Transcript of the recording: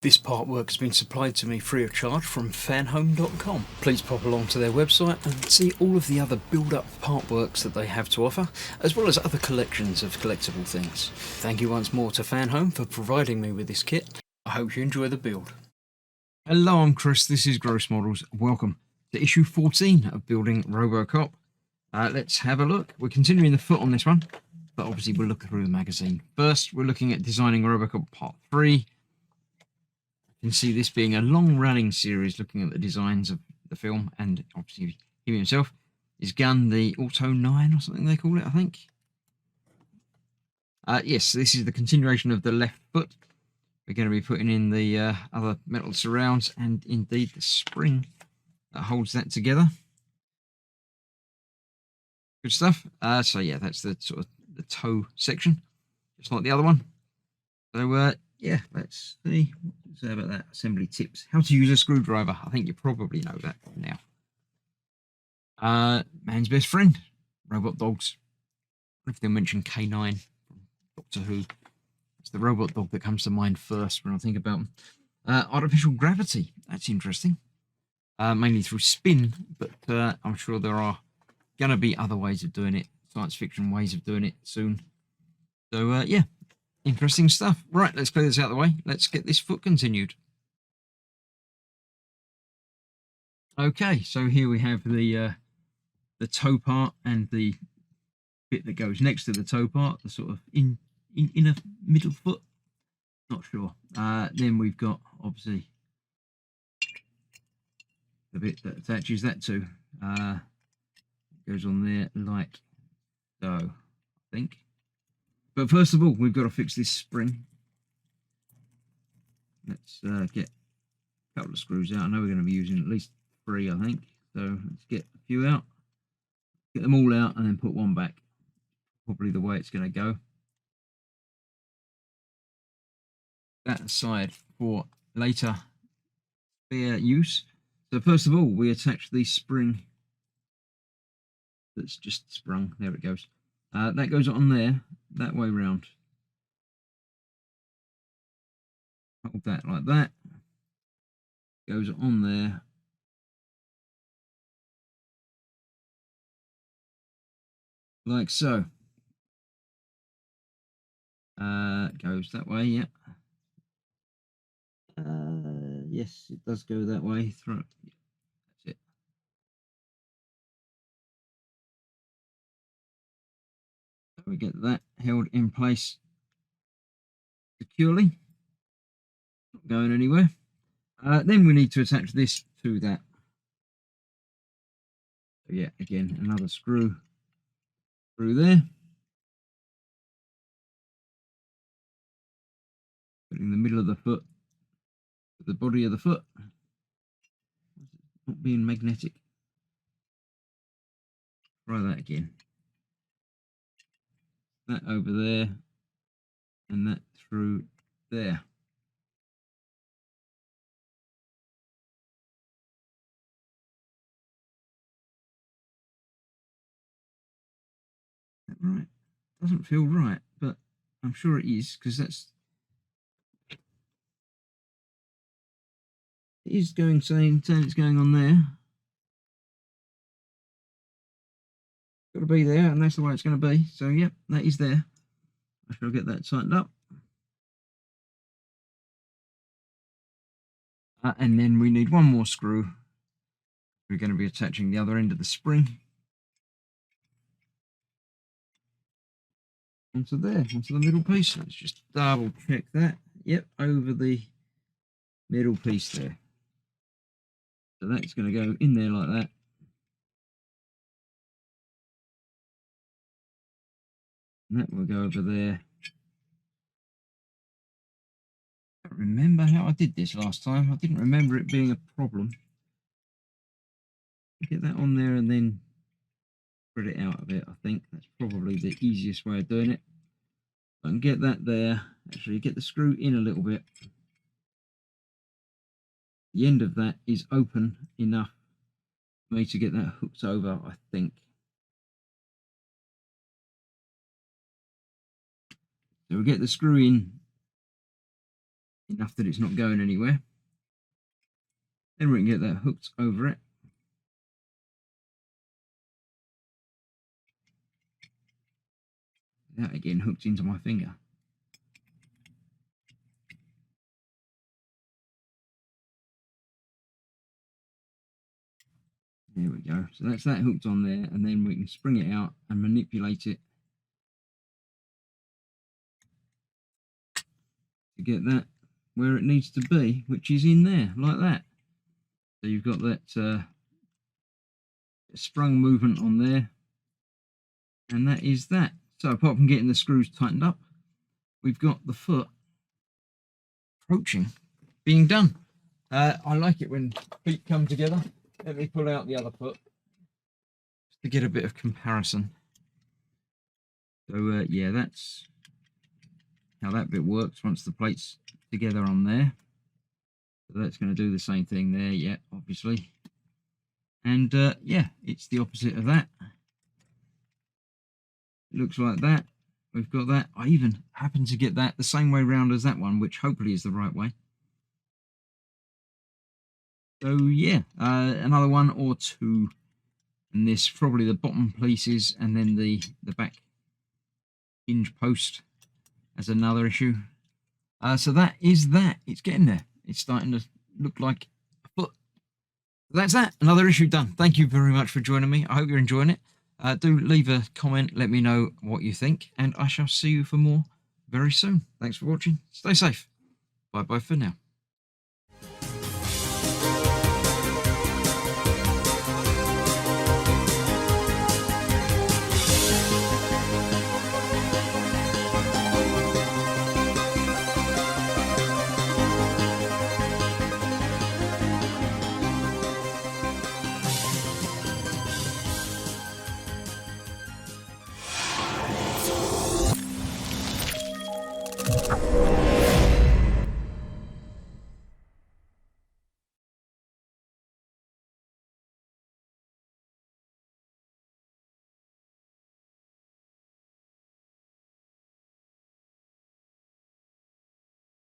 This partwork has been supplied to me free of charge from Fanhome.com. Please pop along to their website and see all of the other build-up partworks that they have to offer, as well as other collections of collectible things. Thank you once more to Fanhome for providing me with this kit. I hope you enjoy the build. Hello, I'm Chris, this is Gross Models. Welcome to issue 14 of Building Robocop. Let's have a look. We're continuing the foot on this one, but obviously we'll look through the magazine. First, we're looking at Designing Robocop Part 3. You can see this being a long-running series looking at the designs of the film, and obviously him himself. His gun, the Auto 9 or something they call it, I think. Yes, this is the continuation of the left foot. We're going to be putting in the other metal surrounds and indeed the spring that holds that together. Good stuff. So yeah, that's the sort of the toe section, just like the other one. So yeah, let's see. What's there about that? Assembly tips. How to use a screwdriver. I think you probably know that now. Man's best friend. Robot dogs. I wonder if they'll mention K9 from Doctor Who. It's the robot dog that comes to mind first when I think about them. Artificial gravity. That's interesting. Mainly through spin, but I'm sure there are going to be other ways of doing it. Science fiction ways of doing it soon. So yeah. Interesting stuff. Right, let's clear this out of the way. Let's get this foot continued. Okay, so here we have the toe part and the bit that goes next to the toe part, the sort of inner middle foot. Not sure. Then we've got obviously the bit that attaches that to. Goes on there like so, I think. But first of all, we've got to fix this spring. Let's get a couple of screws out. I know we're going to be using at least 3, I think. So let's get a few out. Get them all out and then put one back. Probably the way it's going to go. That aside for later spare use. So first of all, we attach the spring that's just sprung. There it goes. That goes on there, that way round. Hold that like that. Goes on there. Like so. Goes that way, yeah. Yes, it does go that way. Through. That's it. So we get that held in place securely. Not going anywhere. Then we need to attach this to that. So yeah, again, another screw through there. Putting the middle of the foot to the body of the foot. Not being magnetic. Try that again. That over there and that through there. Is that right? Doesn't feel right, but I'm sure it is, because it is going saying it's going on there. Got to be there, and that's the way it's going to be. So yep, that is there. I shall get that tightened up. And then we need one more screw. We're going to be attaching the other end of the spring onto there, onto the middle piece. Let's just double check that. Yep, over the middle piece there. So that's going to go in there like that. And that will go over there. I don't remember how I did this last time. I didn't remember it being a problem. Get that on there and then spread it out a bit. I think that's probably the easiest way of doing it. I can get that there. Actually, get the screw in a little bit. The end of that is open enough for me to get that hooked over, I think. So we get the screw in enough that it's not going anywhere. Then we can get that hooked over it. That again hooked into my finger. There we go. So that's that hooked on there, and then we can spring it out and manipulate it to get that where it needs to be, which is in there, like that. So you've got that sprung movement on there, and that is that. So apart from getting the screws tightened up, we've got the foot approaching being done. I like it when feet come together. Let me pull out the other foot just to get a bit of comparison. So yeah, that's how that bit works once the plate's together on there. So that's going to do the same thing there, yeah, obviously. And yeah, it's the opposite of that. It looks like that. We've got that. I even happen to get that the same way round as that one, which hopefully is the right way. So yeah, another one or two in this, probably the bottom pieces, and then the back hinge post as another issue. So that is that. It's getting there. It's starting to look like a foot. That's that. Another issue done. Thank you very much for joining me. I hope you're enjoying it. Do leave a comment. Let me know what you think, and I shall see you for more very soon. Thanks for watching. Stay safe. Bye bye for now.